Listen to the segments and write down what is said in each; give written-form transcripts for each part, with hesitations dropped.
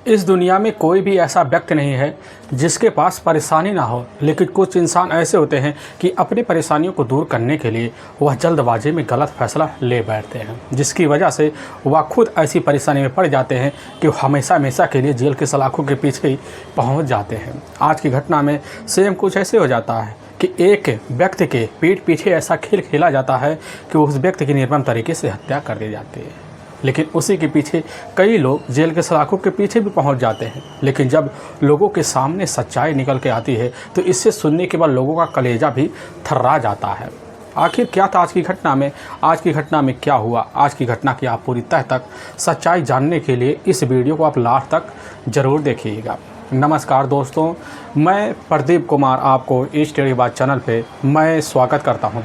इस दुनिया में कोई भी ऐसा व्यक्ति नहीं है जिसके पास परेशानी ना हो, लेकिन कुछ इंसान ऐसे होते हैं कि अपनी परेशानियों को दूर करने के लिए वह जल्दबाजी में गलत फैसला ले बैठते हैं, जिसकी वजह से वह खुद ऐसी परेशानी में पड़ जाते हैं कि वह हमेशा हमेशा के लिए जेल के सलाखों के पीछे ही पहुंच जाते हैं। आज की घटना में सेम कुछ ऐसे हो जाता है कि एक व्यक्ति के पीठ पीछे ऐसा खेल खेला जाता है कि उस व्यक्ति की निर्मम तरीके से हत्या कर दी जाती है, लेकिन उसी के पीछे कई लोग जेल के सलाखों के पीछे भी पहुंच जाते हैं। लेकिन जब लोगों के सामने सच्चाई निकल के आती है तो इससे सुनने के बाद लोगों का कलेजा भी थर्रा जाता है। आखिर क्या था आज की घटना में, आज की घटना में क्या हुआ, आज की घटना की आप पूरी तह तक सच्चाई जानने के लिए इस वीडियो को आप लास्ट तक ज़रूर देखिएगा। नमस्कार दोस्तों, मैं प्रदीप कुमार आपको इस टेढ़ी बात चैनल पे मैं स्वागत करता हूं।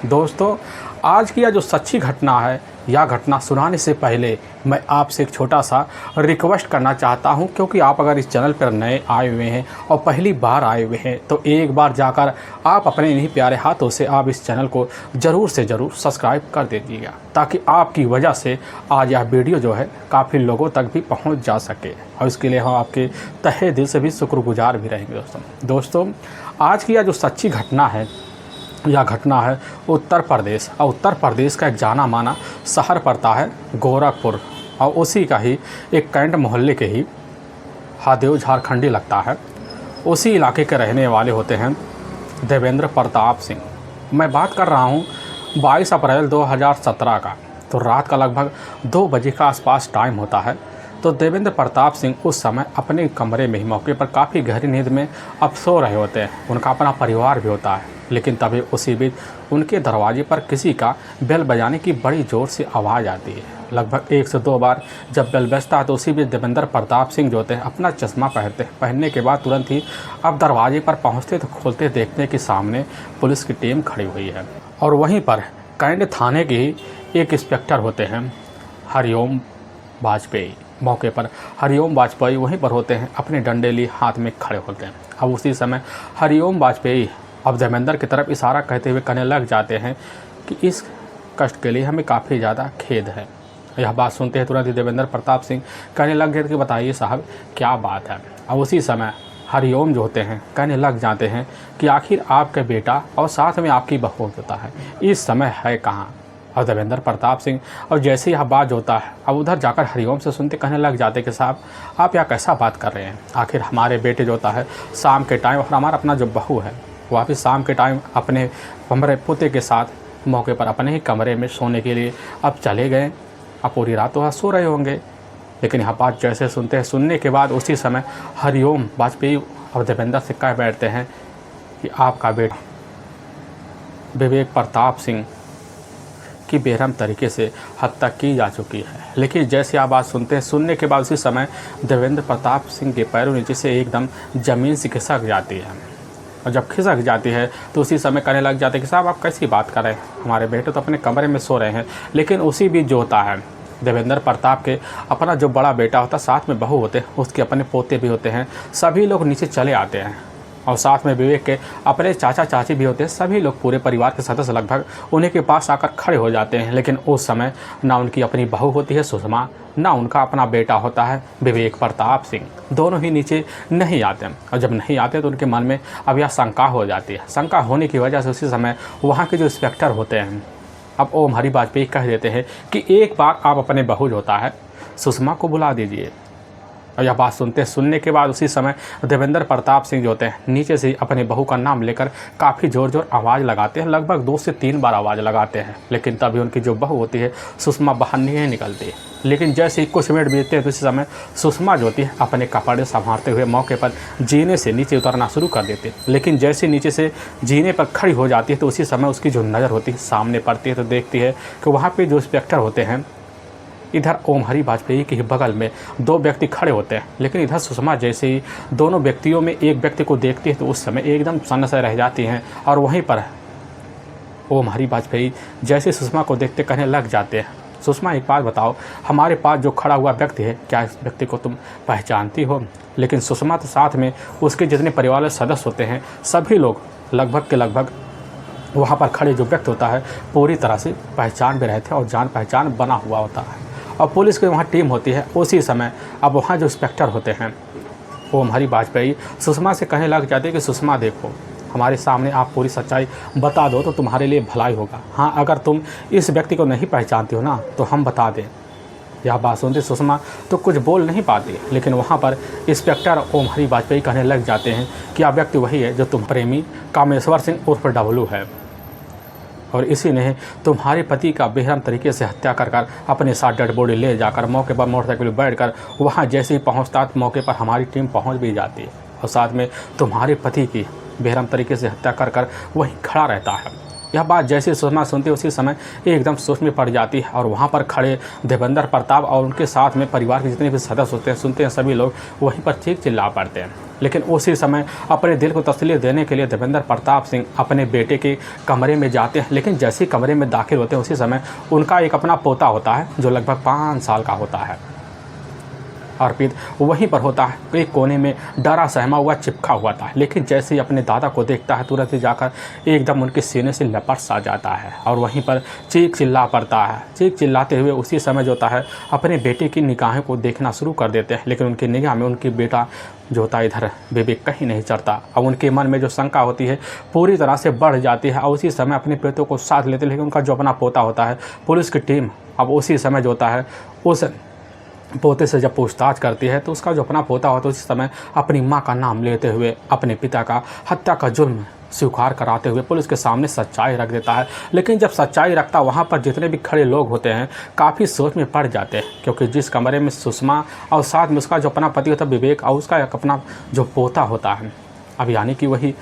दोस्तों आज की यह जो सच्ची घटना है, यह घटना सुनाने से पहले मैं आपसे एक छोटा सा रिक्वेस्ट करना चाहता हूं, क्योंकि आप अगर इस चैनल पर नए आए हुए हैं और पहली बार आए हुए हैं तो एक बार जाकर आप अपने इन्हीं प्यारे हाथों से आप इस चैनल को ज़रूर से ज़रूर सब्सक्राइब कर दीजिएगा, ताकि आपकी वजह से आज यह वीडियो जो है काफ़ी लोगों तक भी पहुँच जा सके, और इसके लिए हम आपके तहे दिल से भी शुक्रगुजार भी रहेंगे। दोस्तों आज की यह जो सच्ची घटना है, यह घटना है उत्तर प्रदेश, और उत्तर प्रदेश का एक जाना माना शहर पड़ता है गोरखपुर, और उसी का ही एक कैंट मोहल्ले के ही हादेव झारखंडी लगता है। उसी इलाके के रहने वाले होते हैं देवेंद्र प्रताप सिंह। मैं बात कर रहा हूँ 22 अप्रैल 2017 का। तो रात का लगभग 2 बजे का आसपास टाइम होता है। तो देवेंद्र प्रताप सिंह उस समय अपने कमरे में ही मौके पर काफ़ी गहरी नींद में अब सो रहे होते हैं। उनका अपना परिवार भी होता है, लेकिन तभी उसी बीच उनके दरवाजे पर किसी का बेल बजाने की बड़ी ज़ोर से आवाज़ आती है। लगभग 1 से 2 बार जब बेल बजता है तो उसी बीच देवेंद्र प्रताप सिंह जो होते हैं अपना चश्मा पहनने के बाद तुरंत ही अब दरवाजे पर पहुंचते तो खोलते देखते कि सामने पुलिस की टीम खड़ी हुई है, और वहीं पर कैंट थाने के ही एक इंस्पेक्टर होते हैं हरिओम वाजपेयी। मौके पर हरिओम वाजपेयी वहीं पर होते हैं, अपने डंडे लिए हाथ में खड़े होते हैं। अब उसी समय हरिओम वाजपेयी अब देवेंद्र की तरफ इशारा कहते हुए कहने लग जाते हैं कि इस कष्ट के लिए हमें काफ़ी ज़्यादा खेद है। यह बात सुनते हैं तुरंत ही देवेंद्र प्रताप सिंह कहने लग गए कि बताइए साहब क्या बात है। अब उसी समय हरिओम जो होते हैं कहने लग जाते हैं कि आखिर आपके बेटा और साथ में आपकी बहू होता है इस समय है कहाँ। और देवेंद्र प्रताप सिंह और जैसे यह बात होता है अब उधर जाकर हरिओम से सुनते कहने लग जाते कि साहब आप यह कैसा बात कर रहे हैं, आखिर हमारे बेटे जो होता है शाम के टाइम और हमारा अपना जो बहू है वह भी शाम के टाइम अपने हमारे पोते के साथ मौके पर अपने ही कमरे में सोने के लिए अब चले गए। अब पूरी रात तो वहाँ सो रहे होंगे, लेकिन यह बात जैसे सुनते हैं सुनने के बाद उसी समय हरिओम वाजपेयी और देवेंद्र से कह बैठते हैं कि आपका बेटा विवेक प्रताप सिंह की बेरहम तरीके से हत्या की जा चुकी है। लेकिन जैसे आप बात सुनते हैं सुनने के बाद उसी समय देवेंद्र प्रताप सिंह के पैरों नीचे से एकदम ज़मीन से खिसक जाती है, और जब खिसक जाती है तो उसी समय कहने लग जाते हैं कि साहब आप कैसी बात कर रहे हैं, हमारे बेटे तो अपने कमरे में सो रहे हैं। लेकिन उसी बीच जो होता है देवेंद्र प्रताप के अपना जो बड़ा बेटा होता है, साथ में बहू होते हैं, उसके अपने पोते भी होते हैं, सभी लोग नीचे चले आते हैं, और साथ में विवेक के अपने चाचा चाची भी होते हैं। सभी लोग पूरे परिवार के सदस्य लगभग उन्हीं के पास आकर खड़े हो जाते हैं। लेकिन उस समय ना उनकी अपनी बहू होती है सुषमा, ना उनका अपना बेटा होता है विवेक प्रताप सिंह, दोनों ही नीचे नहीं आते। और जब नहीं आते तो उनके मन में अब यह शंका हो जाती है। शंका होने की वजह से उसी समय वहाँ के जो इंस्पेक्टर होते हैं अब ओम हरि वाजपेयी कह देते हैं कि एक बार आप अपने बहू जो होता है सुषमा को बुला दीजिए। और यह बात सुनने के बाद उसी समय देवेंद्र प्रताप सिंह जो होते हैं नीचे से अपने बहू का नाम लेकर काफ़ी ज़ोर आवाज़ लगाते हैं। लगभग 2 से 3 बार आवाज़ लगाते हैं, लेकिन तभी उनकी जो बहू होती है सुषमा बाहर नहीं निकलती। लेकिन जैसे ही कुछ मिनट बीतते हैं तो इसी समय सुषमा जो होती है अपने कपड़े संभालते हुए मौके पर जीने से नीचे उतरना शुरू कर देती है। लेकिन जैसे नीचे से जीने पर खड़ी हो जाती है तो उसी समय उसकी जो नज़र होती है सामने पड़ती है, तो देखती है कि वहाँ पर जो इंस्पेक्टर होते हैं इधर ओम हरि वाजपेयी के बगल में 2 व्यक्ति खड़े होते हैं। लेकिन इधर सुषमा जैसे ही दोनों व्यक्तियों में एक व्यक्ति को देखती है तो उस समय एकदम सन्न से रह जाती हैं, और वहीं पर ओम हरि वाजपेयी जैसे सुषमा को देखते कहने लग जाते हैं, सुषमा एक बात बताओ, हमारे पास जो खड़ा हुआ व्यक्ति है क्या इस व्यक्ति को तुम पहचानती हो? लेकिन सुषमा के साथ में उसके जितने परिवार के सदस्य होते हैं सभी लोग लगभग के लगभग वहाँ पर खड़े जो व्यक्ति होता है पूरी तरह से पहचान भी रहे थे, और जान पहचान बना हुआ होता है। और पुलिस की वहाँ टीम होती है। उसी समय अब वहाँ जो इंस्पेक्टर होते हैं ओम हरि वाजपेयी सुषमा से कहने लग जाते हैं कि सुषमा देखो, हमारे सामने आप पूरी सच्चाई बता दो तो तुम्हारे लिए भलाई होगा। हाँ, अगर तुम इस व्यक्ति को नहीं पहचानती हो ना तो हम बता दें। यह बात सुनते सुषमा तो कुछ बोल नहीं पाती, लेकिन वहाँ पर इंस्पेक्टर ओम हरि वाजपेयी कहने लग जाते हैं कि यह व्यक्ति वही है जो तुम प्रेमी कामेश्वर सिंह उर्फ डब्लू है, और इसी ने तुम्हारे पति का बेरहम तरीके से हत्या कर अपने साथ डेड बॉडी ले जाकर मौके पर मोटरसाइकिल पर बैठकर वहाँ जैसे ही पहुँचता तो मौके पर हमारी टीम पहुँच भी जाती है और साथ में तुम्हारे पति की बेरहम तरीके से हत्या कर वहीं खड़ा रहता है। यह बात जैसे सुषमा सुनती उसी समय एकदम सोच में पड़ जाती है और वहाँ पर खड़े देवेंद्र प्रताप और उनके साथ में परिवार के जितने भी सदस्य होते हैं सुनते हैं सभी लोग वहीं पर चीख चिल्ला पड़ते हैं। लेकिन उसी समय अपने दिल को तसल्ली देने के लिए देवेंद्र प्रताप सिंह अपने बेटे के कमरे में जाते हैं, लेकिन जैसे ही कमरे में दाखिल होते हैं उसी समय उनका एक अपना पोता होता है जो लगभग 5 साल का होता है। अर्पित वहीं पर होता है, एक कोने में डरा सहमा हुआ चिपका हुआ था, लेकिन जैसे ही अपने दादा को देखता है तुरंत ही जाकर एकदम उनके सीने से लपट सा जाता है और वहीं पर चीख चिल्ला पड़ता है। चीख चिल्लाते हुए उसी समय जो होता है अपने बेटे की निगाहों को देखना शुरू कर देते हैं, लेकिन उनकी निगाह में उनकी बेटा जो होता है इधर विवेक कहीं नहीं चढ़ता। अब उनके मन में जो शंका होती है पूरी तरह से बढ़ जाती है और उसी समय अपने बेटों को साथ लेते, लेकिन उनका जो अपना पोता होता है पुलिस की टीम अब उसी समय जो होता है उस पोते से जब पूछताछ करती है तो उसका जो अपना पोता होता है उसी समय अपनी मां का नाम लेते हुए अपने पिता का हत्या का जुर्म स्वीकार कराते हुए पुलिस के सामने सच्चाई रख देता है। लेकिन जब सच्चाई रखता वहाँ पर जितने भी खड़े लोग होते हैं काफ़ी सोच में पड़ जाते हैं, क्योंकि जिस कमरे में सुषमा और साथ में उसका जो अपना पति होता है विवेक और उसका एक अपना जो पोता होता है अब यानी कि वही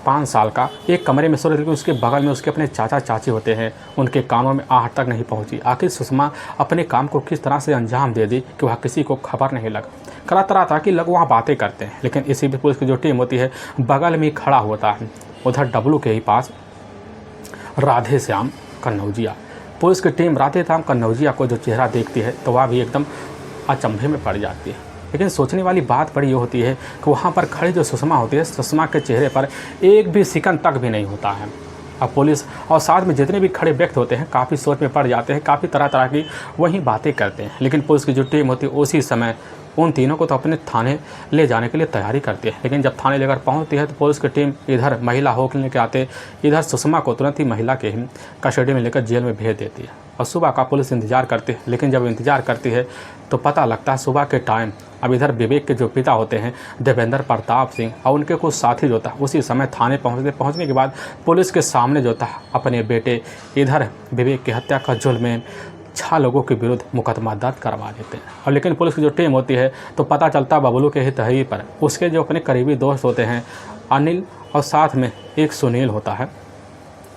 5 साल का एक कमरे में सो रहे, लेकिन उसके बगल में उसके अपने चाचा चाची होते हैं, उनके कानों में आहट तक नहीं पहुंची। आखिर सुषमा अपने काम को किस तरह से अंजाम दे दी कि वह किसी को खबर नहीं लगा। तरह कि लोग वहाँ बातें करते हैं, लेकिन इसी भी पुलिस की जो टीम होती है बगल में खड़ा होता है उधर डब्लू के ही पास राधे श्याम कन्नौजिया। पुलिस की टीम राधे श्याम कन्नौजिया को जो चेहरा देखती है तो वह भी एकदम अचंभे में पड़ जाती है। लेकिन सोचने वाली बात बड़ी ये होती है कि वहाँ पर खड़ी जो सुषमा होती है सुषमा के चेहरे पर एक भी सिकन तक भी नहीं होता है। अब पुलिस और साथ में जितने भी खड़े व्यक्ति होते हैं काफ़ी सोच में पड़ जाते हैं, काफ़ी तरह की वहीं बातें करते हैं। लेकिन पुलिस की जो टीम होती है उसी समय उन तीनों को तो अपने थाने ले जाने के लिए तैयारी करती है। लेकिन जब थाने लेकर पहुंचती है तो पुलिस की टीम इधर महिला होकर लेकर आते, इधर सुषमा को तुरंत ही महिला के ही कस्टडी में लेकर जेल में भेज देती है और सुबह का पुलिस इंतजार करती है। लेकिन जब इंतजार करती है तो पता लगता है सुबह के टाइम अब इधर विवेक के जो पिता होते हैं देवेंद्र प्रताप सिंह और उनके कुछ साथी जो था उसी समय थाने पहुंचने के बाद पुलिस के सामने जो था अपने बेटे इधर विवेक की हत्या का जुर्म में 6 लोगों के विरुद्ध मुकदमा दर्ज करवा देते हैं। और लेकिन पुलिस की जो टीम होती है तो पता चलता बबलू के ही तहरीर पर उसके जो अपने करीबी दोस्त होते हैं अनिल और साथ में एक सुनील होता है,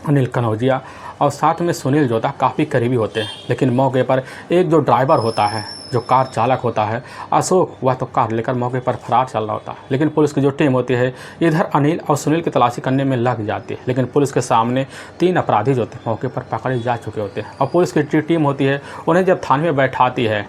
अनिल कन्नौजिया और साथ में सुनील जो था काफ़ी करीबी होते हैं। लेकिन मौके पर एक जो ड्राइवर होता है जो कार चालक होता है अशोक, वह तो कार लेकर मौके पर फरार चल रहा होता है। लेकिन पुलिस की जो टीम होती है इधर अनिल और सुनील की तलाशी करने में लग जाती है। लेकिन पुलिस के सामने 3 अपराधी जो होते हैं मौके पर पकड़े जा चुके होते हैं और पुलिस की टीम होती है उन्हें जब थाने में बैठाती है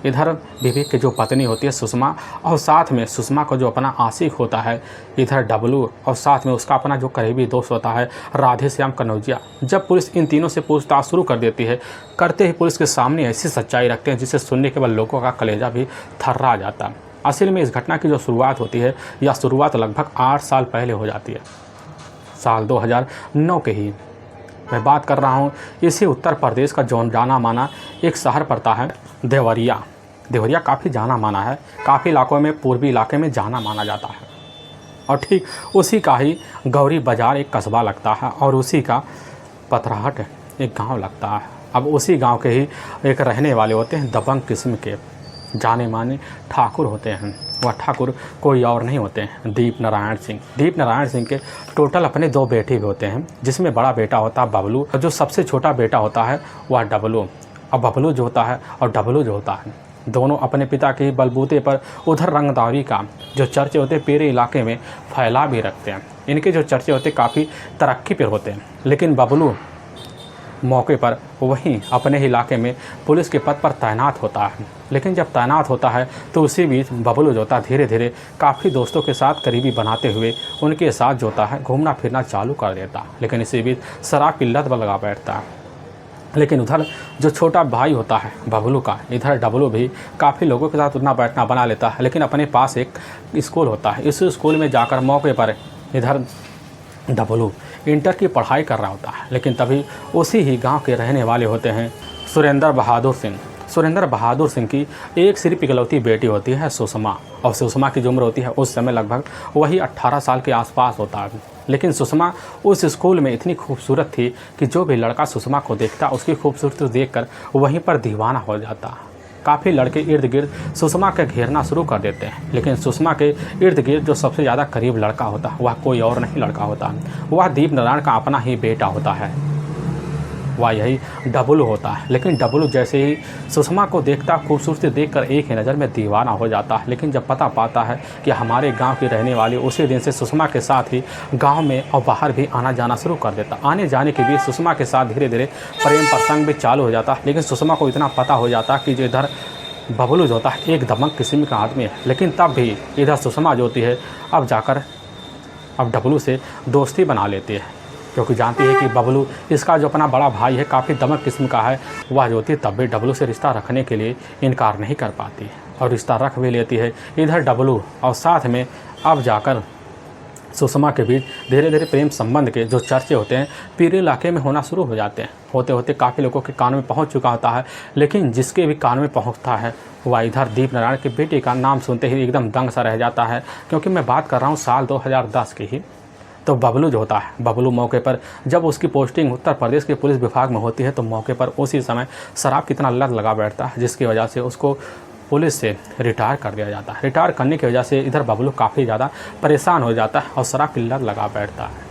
इधर विवेक की जो पत्नी होती है सुषमा और साथ में सुषमा का जो अपना आशिक होता है इधर डब्लू और साथ में उसका अपना जो करीबी दोस्त होता है राधे श्याम कन्नौजिया। जब पुलिस इन तीनों से पूछताछ शुरू कर देती है करते ही पुलिस के सामने ऐसी सच्चाई रखते हैं जिसे सुनने के बाद लोगों का कलेजा भी थर्रा जाता है। असल में इस घटना की जो शुरुआत होती है यह शुरुआत लगभग 8 साल पहले हो जाती है, साल 2009 के ही मैं बात कर रहा हूँ। इसी उत्तर प्रदेश का जो जाना माना एक शहर पड़ता है देवरिया। देवरिया काफ़ी जाना माना है, काफ़ी इलाकों में पूर्वी इलाके में जाना माना जाता है और ठीक उसी का ही गौरी बाज़ार एक कस्बा लगता है और उसी का पथराहट एक गांव लगता है। अब उसी गांव के ही एक रहने वाले होते हैं दबंग किस्म के जाने माने ठाकुर होते हैं। वह ठाकुर कोई और नहीं होते हैं दीप नारायण सिंह। दीप नारायण सिंह के टोटल अपने 2 बेटे भी होते हैं, जिसमें बड़ा बेटा होता है बबलू और जो सबसे छोटा बेटा होता है वह डब्लू। और बबलू जो होता है और डब्लू जो होता है दोनों अपने पिता के बलबूते पर उधर रंगदारी का जो चर्चे होते हैं पूरे इलाके में फैला भी रखते हैं। इनके जो चर्चे होते काफ़ी तरक्की पर होते हैं। लेकिन बबलू मौके पर वहीं अपने ही इलाके में पुलिस के पद पर तैनात होता है। लेकिन जब तैनात होता है तो उसी बीच बबलू जो होता है धीरे धीरे काफ़ी दोस्तों के साथ करीबी बनाते हुए उनके साथ जो होता है घूमना फिरना चालू कर देता। लेकिन इसी बीच शराब की लत लगा बैठता है। लेकिन उधर जो छोटा भाई होता है बबलू का, इधर डबलू भी काफ़ी लोगों के साथ उठना बैठना बना लेता है, लेकिन अपने पास एक स्कूल होता है। इस स्कूल में जाकर मौके पर इधर डबलू इंटर की पढ़ाई कर रहा होता है। लेकिन तभी उसी ही गांव के रहने वाले होते हैं सुरेंद्र बहादुर सिंह। सुरेंद्र बहादुर सिंह की एक सिर्फ इकलौती बेटी होती है सुषमा, और सुषमा की जो उम्र होती है उस समय लगभग वही 18 साल के आसपास होता है। लेकिन सुषमा उस स्कूल में इतनी खूबसूरत थी कि जो भी लड़का सुषमा को देखता उसकी खूबसूरती देखकर वहीं पर दीवाना हो जाता। काफ़ी लड़के इर्द गिर्द सुषमा के घेरना शुरू कर देते हैं, लेकिन सुषमा के इर्द गिर्द जो सबसे ज़्यादा करीब लड़का होता वह कोई और नहीं लड़का होता, वह दीप नारायण का अपना ही बेटा होता है, वह यही डबलू होता है। लेकिन डबलू जैसे ही सुषमा को देखता, खूबसूरती देखकर एक ही नज़र में दीवाना हो जाता है। लेकिन जब पता पाता है कि हमारे गांव की रहने वाली, उसी दिन से सुषमा के साथ ही गांव में और बाहर भी आना जाना शुरू कर देता। आने जाने के बीच सुषमा के साथ धीरे धीरे प्रेम प्रसंग भी चालू हो जाता। लेकिन सुषमा को इतना पता हो जाता कि जो इधर बबलू जो होता है एक दमक किस्म का आदमी है। लेकिन तब भी इधर सुषमा जो होती है अब डबलू से दोस्ती बना लेती है, क्योंकि जानती है कि बबलू इसका जो अपना बड़ा भाई है काफ़ी दमक किस्म का है। वह जो होती है तब भी डबलू से रिश्ता रखने के लिए इनकार नहीं कर पाती और रिश्ता रख भी लेती है इधर डबलू। और साथ में अब जाकर सुषमा के बीच धीरे धीरे प्रेम संबंध के जो चर्चे होते हैं पूरे इलाके में होना शुरू हो जाते हैं। होते होते काफ़ी लोगों के कान में पहुंच चुका होता है। लेकिन जिसके भी कान में पहुंचता है वह इधर दीप नारायण के बेटे का नाम सुनते ही एकदम दंग सा रह जाता है, क्योंकि मैं बात कर रहा हूँ साल 2010 की ही। तो बबलू जो होता है, बबलू मौके पर जब उसकी पोस्टिंग उत्तर प्रदेश के पुलिस विभाग में होती है तो मौके पर उसी समय शराब कितना लत लगा बैठता है, जिसकी वजह से उसको पुलिस से रिटायर कर दिया जाता है। रिटायर करने की वजह से इधर बबलू काफ़ी ज़्यादा परेशान हो जाता है और शराब की लत लगा बैठता है।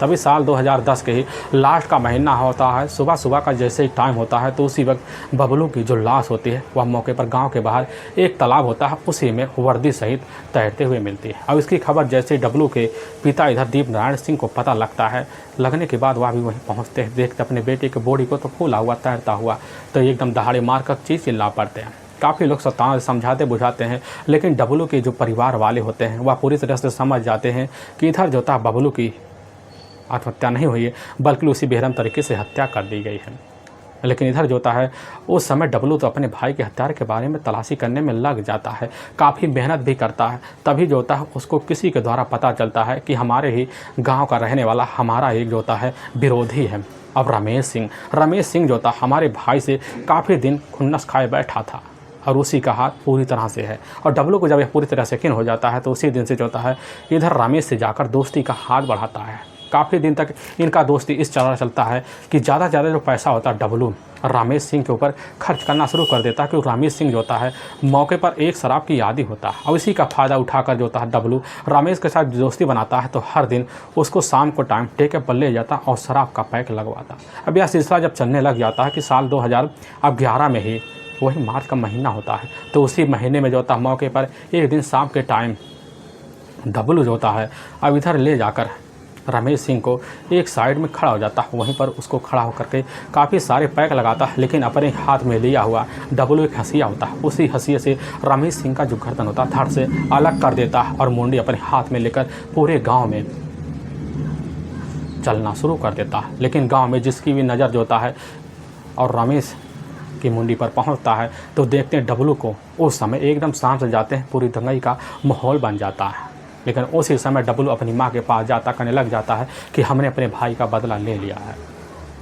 तभी साल 2010 के ही लास्ट का महीना होता है। सुबह सुबह का जैसे ही टाइम होता है तो उसी वक्त बबलू की जो लाश होती है वह मौके पर गांव के बाहर एक तालाब होता है, उसी में वर्दी सहित तैरते हुए मिलती है। अब इसकी खबर जैसे डबलू के पिता इधर दीप नारायण सिंह को पता लगता है, लगने के बाद वह भी वहीं पहुँचते हैं, देखते अपने बेटे के बॉडी को तो फूला हुआ तैरता हुआ, तो एकदम दहाड़े मार कर चिल्ला पड़ते हैं। काफ़ी लोग सताना समझाते बुझाते हैं, लेकिन डबलू के जो परिवार वाले होते हैं वह पूरी तरह से समझ जाते हैं कि इधर जो था बबलू की आत्महत्या नहीं हुई है, बल्कि उसी बेरहम तरीके से हत्या कर दी गई है। लेकिन इधर जो होता है उस समय डबलू तो अपने भाई के हत्यारे के बारे में तलाशी करने में लग जाता है, काफ़ी मेहनत भी करता है। तभी जो होता है उसको किसी के द्वारा पता चलता है कि हमारे ही गांव का रहने वाला हमारा एक जो होता है विरोधी है। अब रमेश सिंह जो था हमारे भाई से काफ़ी दिन खुन्नस खाए बैठा था और उसी का हाथ पूरी तरह से है। और डबलू को जब यह पूरी तरह से यकीन हो जाता है तो उसी दिन से जो होता है इधर रमेश से जाकर दोस्ती का हाथ बढ़ाता है। काफ़ी दिन तक इनका दोस्ती इस तरह चलता है कि ज़्यादा ज़्यादा जो पैसा होता है डबलू रमेश सिंह के ऊपर खर्च करना शुरू कर देता है, क्योंकि रमेश सिंह जो होता है मौके पर एक शराब की आदी होता है। और इसी का फ़ायदा उठाकर जो होता है डबलू रमेश के साथ दोस्ती बनाता है, तो हर दिन उसको शाम को टाइम टेके पर ले जाता और शराब का पैक लगवाता। अब यह सिलसिला जब चलने लग जाता है कि साल 2011 में ही वही मार्च का महीना होता है, तो उसी महीने में जो होता है मौके पर एक दिन शाम के टाइम डबलू जो होता है अब इधर ले जाकर रमेश सिंह को एक साइड में खड़ा हो जाता है। वहीं पर उसको खड़ा होकर के काफ़ी सारे पैक लगाता है, लेकिन अपने हाथ में लिया हुआ डबलू एक हंसिया होता है। उसी हंसिया से रमेश सिंह का जो गर्दन होता है धड़ से अलग कर देता है और मुंडी अपने हाथ में लेकर पूरे गाँव में चलना शुरू कर देता है। लेकिन गाँव में जिसकी भी नज़र जो होता है और रमेश की मुंडी पर पहुंचता है तो देखते हैं डबलू को उस समय एकदम शांत से जाते हैं, पूरी दंगाई का माहौल बन जाता है। लेकिन उसी समय डबलू अपनी माँ के पास जाता कहने लग जाता है कि हमने अपने भाई का बदला ले लिया है।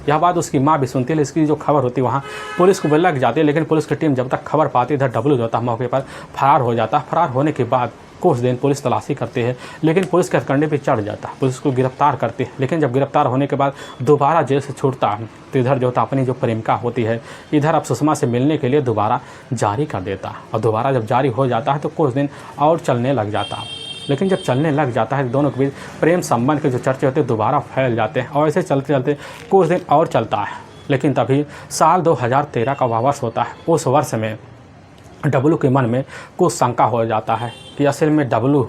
यह बात उसकी माँ भी सुनती है। इसकी जो खबर होती है वहाँ पुलिस को लग जाती है, लेकिन पुलिस की टीम जब तक खबर पाती है इधर डबलू जो होता है मौके पर फरार हो जाता है। फरार होने के बाद कुछ दिन पुलिस तलाशी करती है, लेकिन पुलिस के हथकंडे पे चढ़ जाता है, पुलिस को गिरफ्तार करती है। लेकिन जब गिरफ्तार होने के बाद दोबारा जेल से छूटता है तो इधर जो होता अपनी जो प्रेमिका होती है इधर अब सुषमा से मिलने के लिए दोबारा जारी कर देता है। और दोबारा जब जारी हो जाता है तो कुछ दिन और चलने लग जाता है। लेकिन जब चलने लग जाता है दोनों के बीच प्रेम संबंध के जो चर्चे होते हैं दोबारा फैल जाते हैं और ऐसे चलते चलते कुछ दिन और चलता है। लेकिन तभी साल 2013 का वह वर्ष होता है। उस वर्ष में डबलू के मन में कुछ शंका हो जाता है कि असल में डबलू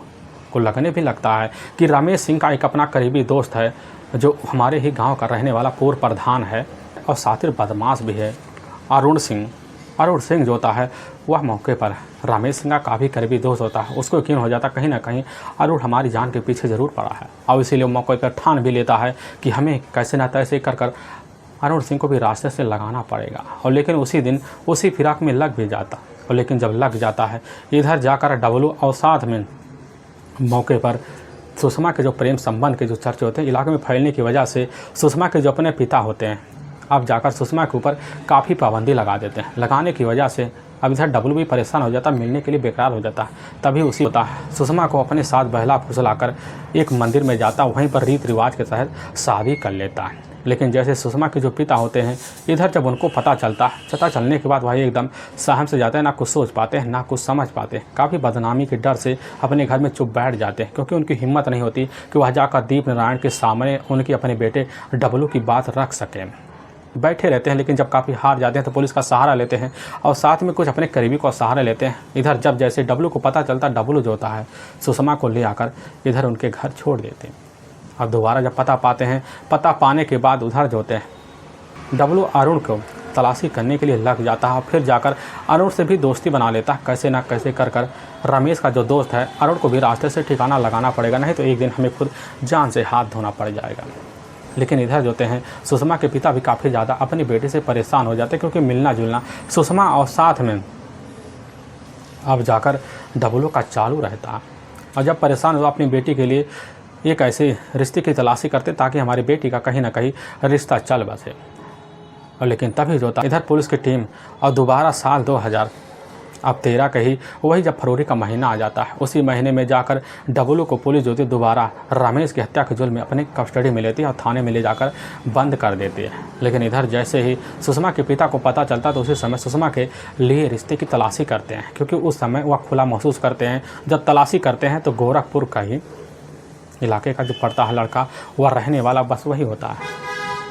को लगने भी लगता है कि रमेश सिंह का एक अपना करीबी दोस्त है जो हमारे ही गांव का रहने वाला पूर्व प्रधान है और साथ ही बदमाश भी है, अरुण सिंह जो होता है वह मौके पर रमेश सिंह का काफ़ी करीबी दोस्त होता है। उसको यकीन हो जाता कहीं ना कहीं अरुण हमारी जान के पीछे ज़रूर पड़ा है और इसीलिए मौके पर ठान भी लेता है कि हमें कैसे ना तैसे कर अरुण सिंह को भी रास्ते से लगाना पड़ेगा। और लेकिन उसी दिन उसी फिराक में लग भी जाता। और लेकिन जब लग जाता है इधर जाकर डब्लू और साथ में मौके पर सुषमा के जो प्रेम संबंध के जो चर्चे होते हैं इलाके में फैलने की वजह से सुषमा के जो अपने पिता होते हैं अब जाकर सुषमा के ऊपर काफ़ी पाबंदी लगा देते हैं। लगाने की वजह से अब इधर डब्लू भी परेशान हो जाता, मिलने के लिए बेकरार हो जाता। तभी उसी होता है सुषमा को अपने साथ बहला फुसलाकर एक मंदिर में जाता, वहीं पर रीति रिवाज के तहत शादी कर लेता है। लेकिन जैसे सुषमा के जो पिता होते हैं इधर जब उनको पता चलने के बाद भाई एकदम सहम से जाते हैं, ना कुछ सोच पाते हैं ना कुछ समझ पाते हैं। काफ़ी बदनामी के डर से अपने घर में चुप बैठ जाते हैं, क्योंकि उनकी हिम्मत नहीं होती कि वह जाकर दीप नारायण के सामने उनकी अपने बेटे डब्लू की बात रख सकें। बैठे रहते हैं, लेकिन जब काफ़ी हार जाते हैं तो पुलिस का सहारा लेते हैं और साथ में कुछ अपने करीबी को सहारा लेते हैं। इधर जब जैसे डब्लू को पता चलता, डब्लू जो होता है सुषमा को ले आकर इधर उनके घर छोड़ देते हैं। अब दोबारा जब पता पाते हैं, पता पाने के बाद उधर जो होते हैं डब्लू अरुण को तलाशी करने के लिए लग जाता है। फिर जाकर अरुण से भी दोस्ती बना लेता है। कैसे ना कैसे कर रमेश का जो दोस्त है अरुण को भी रास्ते से ठिकाना लगाना पड़ेगा, नहीं तो एक दिन हमें खुद जान से हाथ धोना पड़ जाएगा। लेकिन इधर जो होते हैं सुषमा के पिता भी काफ़ी ज़्यादा अपनी बेटी से परेशान हो जाते हैं, क्योंकि मिलना जुलना सुषमा और साथ में अब जाकर डब्लू का चालू रहता है। और जब परेशान हो अपनी बेटी के लिए एक ऐसे रिश्ते की तलाशी करते ताकि हमारी बेटी का कहीं ना कहीं रिश्ता चल बसे। और लेकिन तभी जो होता इधर पुलिस की टीम और दोबारा साल 2013 का ही वही जब फरवरी का महीना आ जाता है, उसी महीने में जाकर डब्लू को पुलिस जो होती है दोबारा रमेश की हत्या के जुर्म में अपने कस्टडी में लेती है और थाने में ले जाकर बंद कर देती है। लेकिन इधर जैसे ही सुषमा के पिता को पता चलता तो उसी समय सुषमा के लिए रिश्ते की तलाशी करते हैं, क्योंकि उस समय वह खुला महसूस करते हैं। जब तलाशी करते हैं तो गोरखपुर का ही इलाके का जो पड़ता है लड़का वह रहने वाला बस वही होता है।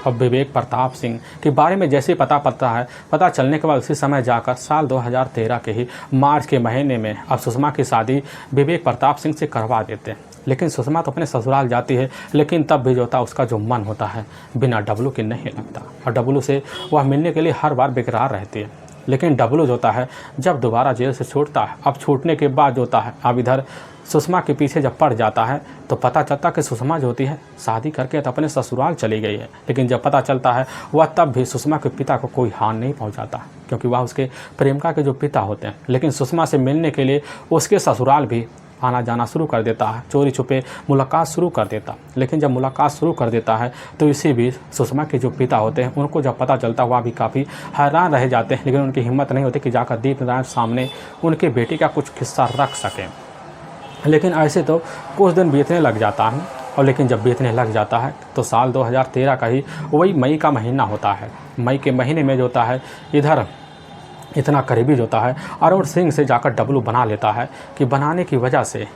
अब विवेक प्रताप सिंह के बारे में जैसे ही पता चलने के बाद उसी समय जाकर साल 2013 के ही मार्च के महीने में अब सुषमा की शादी विवेक प्रताप सिंह से करवा देते हैं। लेकिन सुषमा तो अपने ससुराल जाती है, लेकिन तब भी जो होता उसका जो मन होता है बिना डब्लू के नहीं लगता, और डब्लू से वह मिलने के लिए हर बार बेकरार रहती है। लेकिन डब्लू जो होता है जब दोबारा जेल से छूटता है, अब छूटने के बाद जो होता है अब इधर सुषमा के पीछे जब पड़ जाता है तो पता चलता कि सुषमा जो होती है शादी करके तो अपने ससुराल चली गई है। लेकिन जब पता चलता है वह तब भी सुषमा के पिता को कोई हानि नहीं पहुंचाता, क्योंकि वह उसके प्रेमिका के जो पिता होते हैं। लेकिन सुषमा से मिलने के लिए उसके ससुराल भी आना जाना शुरू कर देता है, चोरी छुपे मुलाकात शुरू कर देता। लेकिन जब मुलाकात शुरू कर देता है तो इसी बीच सुषमा के जो पिता होते हैं उनको जब पता चलता वह भी काफ़ी हैरान रह जाते हैं। लेकिन उनकी हिम्मत नहीं होती कि जाकर दीप नारायण सामने उनके बेटी का कुछ किस्सा रख सकें। लेकिन ऐसे तो कुछ दिन बीतने लग जाता है, और लेकिन जब बीतने लग जाता है तो साल 2013 का ही वही मई का महीना होता है। मई के महीने में जो होता है इधर इतना करीबी जो होता है अरुण सिंह से जाकर डब्लू बना लेता है कि बनाने की वजह से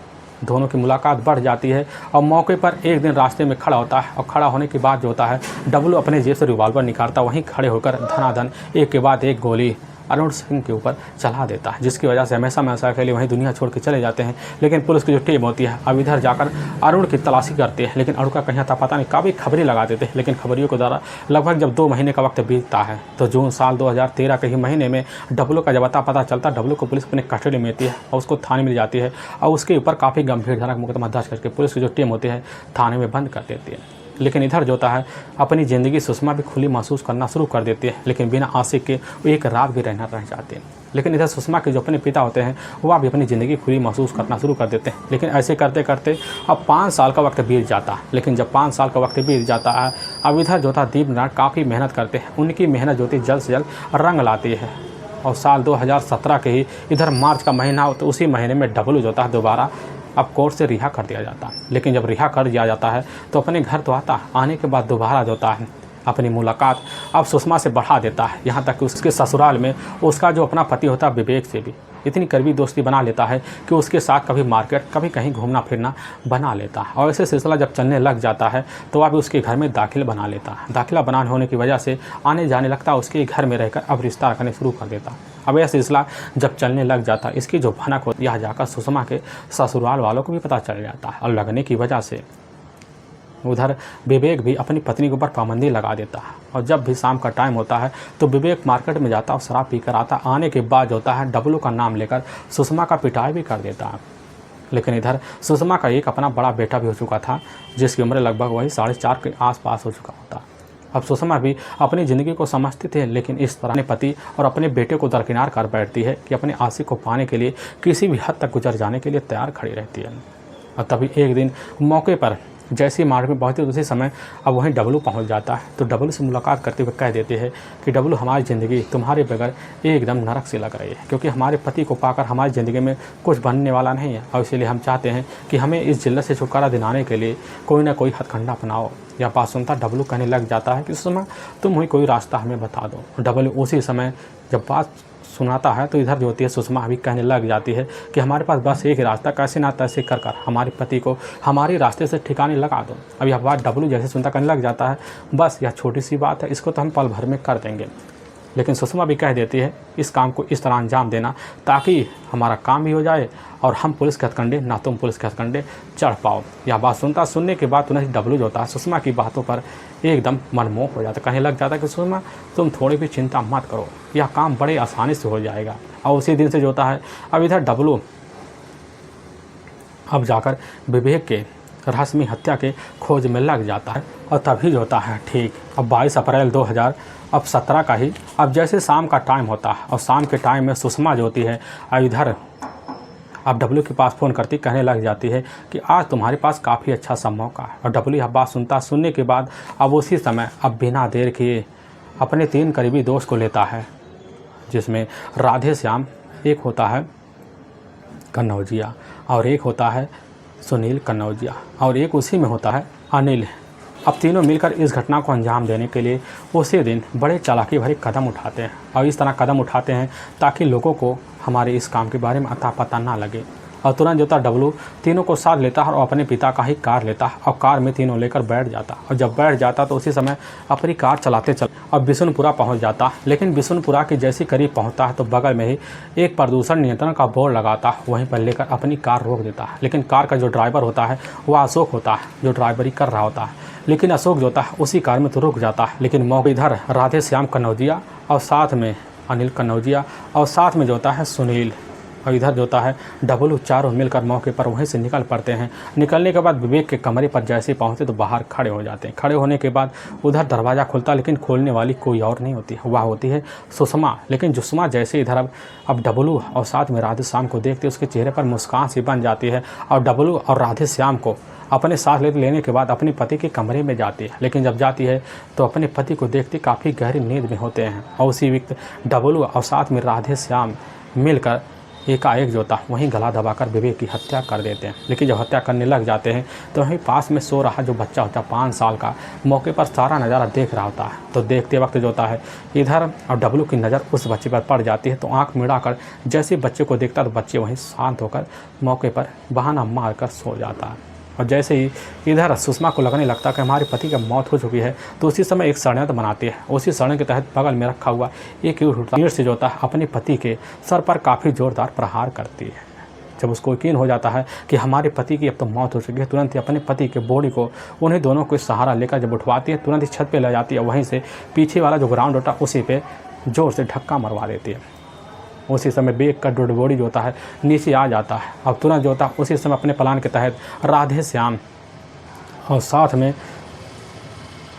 दोनों की मुलाकात बढ़ जाती है। और मौके पर एक दिन रास्ते में खड़ा होता है, और खड़ा होने के बाद जो होता है डब्लू अपने जेब से रिवॉल्वर निकालता, वहीं खड़े होकर धनाधन एक के बाद एक गोली अरुण सिंह के ऊपर चला देता है, जिसकी वजह से हमेशा के लिए वहीं दुनिया छोड़ के चले जाते हैं। लेकिन पुलिस की जो टीम होती है अब इधर जाकर अरुण की तलाशी करती है, लेकिन अरुण का कहीं था पता नहीं, काफ़ी खबरें लगा देते हैं। लेकिन खबरियों के द्वारा लगभग जब 2 महीने का वक्त बीतता है तो जून साल 2013 के ही महीने में डब्लू का जब पता चलता, डब्लू को पुलिस अपने कस्टडी में लेती है और उसको थाने में ले जाती है, और उसके ऊपर काफ़ी गंभीरजनक मुकदमा दर्ज करके पुलिस की जो टीम होती है थाने में बंद कर देती है। लेकिन इधर जो होता है अपनी ज़िंदगी सुषमा भी खुली महसूस करना शुरू कर देती है, लेकिन बिना आशिक के वो एक रात भी रह जाते हैं। लेकिन इधर सुषमा के जो अपने पिता होते हैं वह भी अपनी ज़िंदगी खुली महसूस करना शुरू कर देते हैं। लेकिन ऐसे करते करते अब 5 साल का वक्त बीत जाता है। लेकिन जब 5 साल का वक्त बीत जाता है अब इधर जो था दीप नारायण काफ़ी मेहनत करते हैं, उनकी मेहनत जो होती जल्द से जल्द रंग लाती है। और साल 2017 के ही इधर मार्च का महीना तो उसी महीने में डब्लू जो होता है दोबारा अब कोर्ट से रिहा कर दिया जाता है। लेकिन जब रिहा कर दिया जाता है तो अपने घर तो आता, आने के बाद दोबारा जो होता है अपनी मुलाकात अब सुषमा से बढ़ा देता है, यहाँ तक कि उसके ससुराल में उसका जो अपना पति होता है विवेक से भी इतनी करीबी दोस्ती बना लेता है कि उसके साथ कभी मार्केट कभी कहीं घूमना फिरना बना लेता है। और ऐसे सिलसिला जब चलने लग जाता है तो अब उसके घर में दाखिला बना लेता है। दाखिला बनाने होने की वजह से आने जाने लगता है, उसके घर में रहकर अब रिश्ता रखने शुरू कर देता है। अब यह सिलसिला जब चलने लग जाता है इसकी जो भनक होती है जाकर सुषमा के ससुराल वालों को भी पता चल जाता है, और लगने की वजह से उधर विवेक भी अपनी पत्नी के ऊपर पाबंदी लगा देता है। और जब भी शाम का टाइम होता है तो विवेक मार्केट में जाता और शराब पीकर आता, आने के बाद होता है डब्लू का नाम लेकर सुषमा का पिटाई भी कर देता है। लेकिन इधर सुषमा का एक अपना बड़ा बेटा भी हो चुका था, जिसकी उम्र लगभग वही 4.5 के आसपास हो चुका होता। अब सुषमा भी अपनी ज़िंदगी को समझते थे, लेकिन इस तरह अपने पति और अपने बेटे को दरकिनार कर बैठती है कि अपने आशिक को पाने के लिए किसी भी हद तक गुजर जाने के लिए तैयार खड़ी रहती है। और तभी एक दिन मौके पर जैसे ही मार्ग में पहुँचती है उसी समय अब वहीं डब्लू पहुँच जाता है। तो डब्लू से मुलाकात करते हुए कह देती है कि डब्लू, हमारी ज़िंदगी तुम्हारे बगैर एकदम नरक सी लग रही है, क्योंकि हमारे पति को पाकर हमारी ज़िंदगी में कुछ बनने वाला नहीं है, और इसीलिए हम चाहते हैं कि हमें इस जिल्लत से छुटकारा दिलाने के लिए कोई ना कोई हथकंडा अपनाओ। यह बात सुनता डब्लू कहने लग जाता है कि उस समय तुम ही कोई रास्ता हमें बता दो। डब्लू उसी समय जब बात सुनाता है तो इधर जो होती है सुषमा अभी कहने लग जाती है कि हमारे पास बस एक ही रास्ता, कैसे ना तैसे कर कर हमारे पति को हमारे रास्ते से ठिकाने लगा दो। अब यह बात डब्लू जैसे सुनता कहने लग जाता है, बस यह छोटी सी बात है, इसको तो हम पल भर में कर देंगे। लेकिन सुषमा भी कह देती है, इस काम को इस तरह अंजाम देना ताकि हमारा काम भी हो जाए और हम पुलिस के हथकंडे ना तुम पुलिस के हथकंडे चढ़ पाओ। यह बात सुनने के बाद तुरंत डब्लू जो होता है सुषमा की बातों पर एकदम मनमोह हो जाता है, कहने लग जाता है कि सुषमा तुम थोड़ी भी चिंता मत करो, यह काम बड़े आसानी से हो जाएगा। और उसी दिन से जो होता है अब इधर डब्लू अब जाकर विवेक के रहस्यमय हत्या के खोज में लग जाता है। और तभी जो होता है ठीक अब 22 अप्रैल 2017 का ही अब जैसे शाम का टाइम होता है और शाम के टाइम में सुषमा जो होती है इधर अब डब्लू के पास फ़ोन करती कहने लग जाती है कि आज तुम्हारे पास काफ़ी अच्छा सा मौका है। और डब्लू यह बात सुनने के बाद अब उसी समय अब बिना देर किए अपने 3 करीबी दोस्त को लेता है, जिसमें राधे श्याम एक होता है कन्नौजिया और एक होता है सुनील कन्नौजिया और एक उसी में होता है अनिल। अब तीनों मिलकर इस घटना को अंजाम देने के लिए उसी दिन बड़े चालाकी भरे कदम उठाते हैं और इस तरह कदम उठाते हैं ताकि लोगों को हमारे इस काम के बारे में अता पता ना लगे। और तुरंत जो था डब्लू तीनों को साथ लेता है और अपने पिता का ही कार लेता है और कार में तीनों लेकर बैठ जाता। और जब बैठ जाता तो उसी समय अपनी कार चलाते अब बिशुनपुरा पहुंच जाता। लेकिन बिशुनपुरा के जैसे करीब पहुंचता है तो बगल में ही एक प्रदूषण नियंत्रण का बोर्ड लगाता, वहीं पर लेकर अपनी कार रोक देता है। लेकिन कार का जो ड्राइवर होता है वह अशोक होता है जो ड्राइवरी कर रहा होता है। लेकिन अशोक जो होता है उसी कार में तो रुक जाता है। लेकिन मौके इधर राधे श्याम कन्नौजिया और साथ में अनिल कन्नौजिया और साथ में जो होता है सुनील और इधर जो होता है डब्लू चारों मिलकर मौके पर वहीं से निकल पड़ते हैं। निकलने के बाद विवेक के कमरे पर जैसे पहुँचते तो बाहर खड़े हो जाते हैं। खड़े होने के बाद उधर दरवाज़ा खुलता, लेकिन खोलने वाली कोई और नहीं होती, वह होती है सुषमा। लेकिन सुषमा जैसे इधर अब डब्लू और साथ में राधे श्याम को देखते उसके चेहरे पर मुस्कान सी बन जाती है और डब्लू और राधे श्याम को अपने साथ लेने के बाद अपने पति के कमरे में जाती है। लेकिन जब जाती है तो अपने पति को देखते काफ़ी गहरी नींद में होते हैं और उसी वक्त डब्लू और साथ में राधे श्याम मिलकर एकाएक जो था वहीं गला दबाकर विवेक की हत्या कर देते हैं। लेकिन जब हत्या करने लग जाते हैं तो वहीं पास में सो रहा जो बच्चा होता है 5 साल का मौके पर सारा नज़ारा देख रहा होता है। तो देखते वक्त जो होता है इधर अब डब्लू की नज़र उस बच्चे पर पड़ जाती है। तो आंख मिलाकर जैसे बच्चे को देखता तो बच्चे वहीं शांत होकर मौके पर बहाना मार कर सो जाता है। और जैसे ही इधर सुषमा को लगने लगता है कि हमारे पति की मौत हो चुकी है तो उसी समय एक षड्यंत्र बनाती है। उसी षड्यंत्र के तहत बगल में रखा हुआ एक ईंट से जो होता है अपने पति के सर पर काफ़ी ज़ोरदार प्रहार करती है। जब उसको यकीन हो जाता है कि हमारे पति की अब तो मौत हो चुकी है, तुरंत ही अपने पति के बॉडी को उन्हें दोनों को सहारा लेकर जब उठवाती है तुरंत ही छत पर ले जाती है। वहीं से पीछे वाला जो ग्राउंड होता है उसी पर ज़ोर से धक्का मरवा देती है। उसी समय बेग का डेड बॉडी जो होता है नीचे आ जाता है। अब तुरंत जो होता है उसी समय अपने प्लान के तहत राधे श्याम और साथ में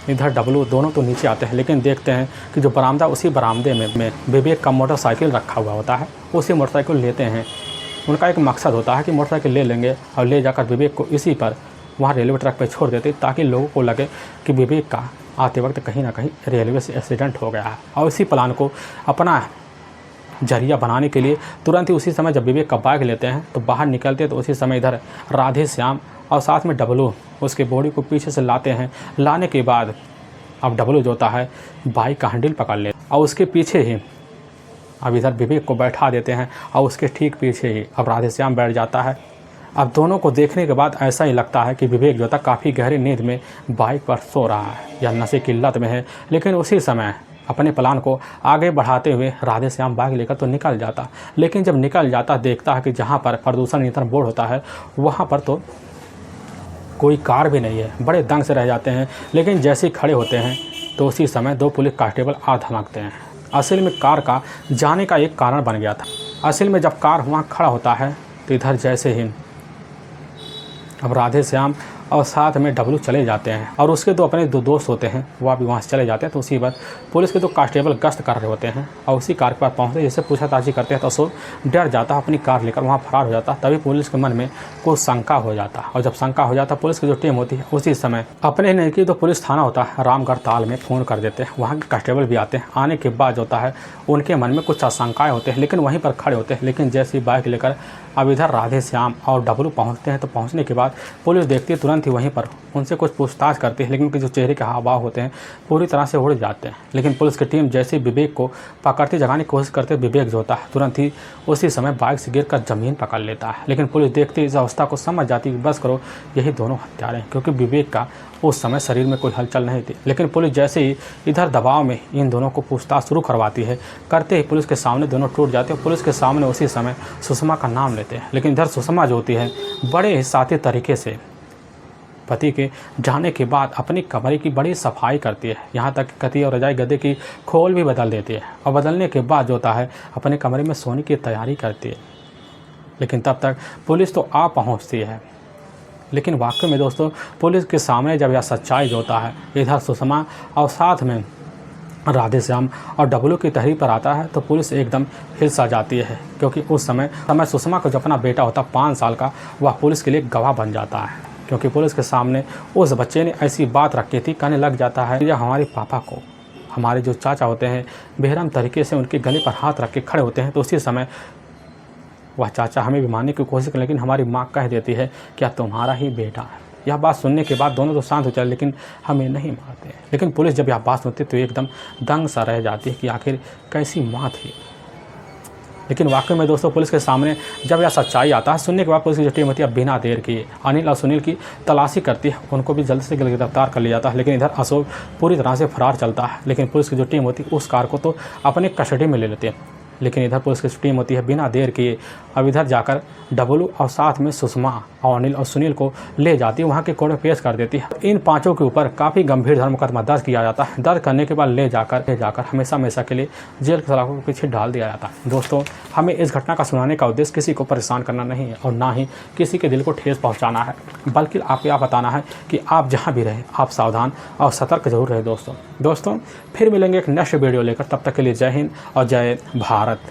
इधर डब्लू दोनों तो नीचे आते हैं। लेकिन देखते हैं कि जो बरामदा उसी बरामदे में विवेक का मोटरसाइकिल रखा हुआ होता है। उसी मोटरसाइकिल लेते हैं। उनका एक मकसद होता है कि मोटरसाइकिल ले लेंगे और ले जाकर विवेक को इसी पर वहाँ रेलवे ट्रैक पर छोड़ देते ताकि लोगों को लगे कि विवेक का आते वक्त कहीं ना कहीं रेलवे से एक्सीडेंट हो गया है। और इसी प्लान को अपना जरिया बनाने के लिए तुरंत ही उसी समय जब विवेक का बाइक लेते हैं तो बाहर निकलते तो उसी समय इधर राधे श्याम और साथ में डब्लू उसके बॉडी को पीछे से लाते हैं। लाने के बाद अब डब्लू जो होता है बाइक का हैंडल पकड़ ले और उसके पीछे ही अब इधर विवेक को बैठा देते हैं और उसके ठीक पीछे ही अब राधे श्याम बैठ जाता है। अब दोनों को देखने के बाद ऐसा ही लगता है कि विवेक जो था काफ़ी गहरी नींद में बाइक पर सो रहा है या नशे की लत में है। लेकिन उसी समय अपने प्लान को आगे बढ़ाते हुए राधे श्याम बाइक लेकर तो निकल जाता। लेकिन जब निकल जाता देखता है कि जहाँ पर प्रदूषण नियंत्रण बोर्ड होता है वहाँ पर तो कोई कार भी नहीं है। बड़े दंग से रह जाते हैं। लेकिन जैसे ही खड़े होते हैं तो उसी समय 2 पुलिस कांस्टेबल आ धमकते हैं। असल में कार का जाने का एक कारण बन गया था। असल में जब कार वहाँ खड़ा होता है तो इधर जैसे ही अब राधे श्याम और साथ में डब्लू चले जाते हैं और उसके अपने दो दोस्त होते हैं वह भी वहाँ से चले जाते हैं। तो उसी वक्त पुलिस के 2 कांस्टेबल गश्त कर रहे होते हैं और उसी कार के पास पहुँचते हैं। जैसे पूछताछ करते हैं तो अशोक डर जाता है, अपनी कार लेकर वहाँ फरार हो जाता है। तभी पुलिस के मन में कुछ शंका हो जाता है और जब शंका हो जाता है पुलिस की जो टीम होती है उसी समय अपने नज़दीकी तो पुलिस थाना होता है रामगढ़ ताल में फ़ोन कर देते हैं। वहाँ के कांस्टेबल भी आते हैं। आने के बाद होता है उनके मन में कुछ आशंकाएँ होते हैं, लेकिन वहीं पर खड़े होते हैं। लेकिन जैसे ही बाइक लेकर अब इधर राधे श्याम और डब्लू पहुंचते हैं तो पहुंचने के बाद पुलिस देखती है तुरंत ही वहीं पर उनसे कुछ पूछताछ करती है, लेकिन उनके जो चेहरे के हाव भाव होते हैं पूरी तरह से उड़ जाते हैं। लेकिन पुलिस की टीम जैसे ही विवेक को पकड़ती जगाने की कोशिश करते विवेक जो होता है तुरंत ही उसी समय बाइक से गिरकर ज़मीन पकड़ लेता है। लेकिन पुलिस देखती इस अवस्था को समझ जाती है बस करो यही दोनों हत्यारे हैं, क्योंकि विवेक का उस समय शरीर में कोई हलचल नहीं थी। लेकिन पुलिस जैसे ही इधर दबाव में इन दोनों को पूछताछ शुरू करवाती है, करते ही पुलिस के सामने दोनों टूट जाते हैं। पुलिस के सामने उसी समय सुषमा का नाम लेते हैं। लेकिन इधर सुषमा जो होती है बड़े ही साथी तरीके से पति के जाने के बाद अपनी कमरे की बड़ी सफाई करती है, यहाँ तक कति और रजाई गद्दे की खोल भी बदल देती है और बदलने के बाद जो होता है अपने कमरे में सोने की तैयारी करती है। लेकिन तब तक पुलिस तो आ पहुँचती है। लेकिन वाकई में दोस्तों पुलिस के सामने जब यह सच्चाई जो होता है इधर सुषमा और साथ में राधे श्याम और डब्लू की तहरीर पर आता है तो पुलिस एकदम हिलसा जाती है, क्योंकि उस समय सुषमा का जो अपना बेटा होता 5 साल का वह पुलिस के लिए गवाह बन जाता है। क्योंकि पुलिस के सामने उस बच्चे ने ऐसी बात रखी थी, कहने लग जाता है या हमारे पापा को हमारे जो चाचा होते हैं बेरहम तरीके से उनके गले पर हाथ रख के खड़े होते हैं। तो उसी समय वह चाचा हमें भी मारने की कोशिश कर, लेकिन हमारी माँ कह देती है क्या तुम्हारा ही बेटा है। यह बात सुनने के बाद दोनों तो शांत हो जाते, लेकिन हमें नहीं मारते। लेकिन पुलिस जब यह बात सुनती तो एकदम दंग सा रह जाती है कि आखिर कैसी माँ थी। लेकिन वाकई में दोस्तों पुलिस के सामने जब यह सच्चाई आता है सुनने के बाद पुलिस की जो टीम होती है बिना देर किए अनिल और सुनील की तलाशी करती है, उनको भी जल्द से जल्द गिरफ्तार कर लिया जाता है। लेकिन इधर अशोक पूरी तरह से फरार चलता है। लेकिन पुलिस की जो टीम होती है उस कार को तो अपने कस्टडी में ले लेते हैं। लेकिन इधर पुलिस की टीम होती है बिना देर किए अब इधर जाकर डब्लू और साथ में सुषमा और अनिल और सुनील को ले जाती है, वहाँ के कोर्ट में पेश कर देती है। इन 5 के ऊपर काफ़ी गंभीर धर्म मुकदमा दर्ज किया जाता है। दर्ज करने के बाद ले जाकर हमेशा के लिए जेल के सलाखों के पीछे डाल दिया जाता है। दोस्तों हमें इस घटना का सुनाने का उद्देश्य किसी को परेशान करना नहीं है और ना ही किसी के दिल को ठेस पहुँचाना है, बल्कि आपको यह बताना है कि आप जहाँ भी रहें आप सावधान और सतर्क जरूर रहे। दोस्तों फिर मिलेंगे एक नेक्स्ट वीडियो लेकर, तब तक के लिए जय हिंद और जय भारत।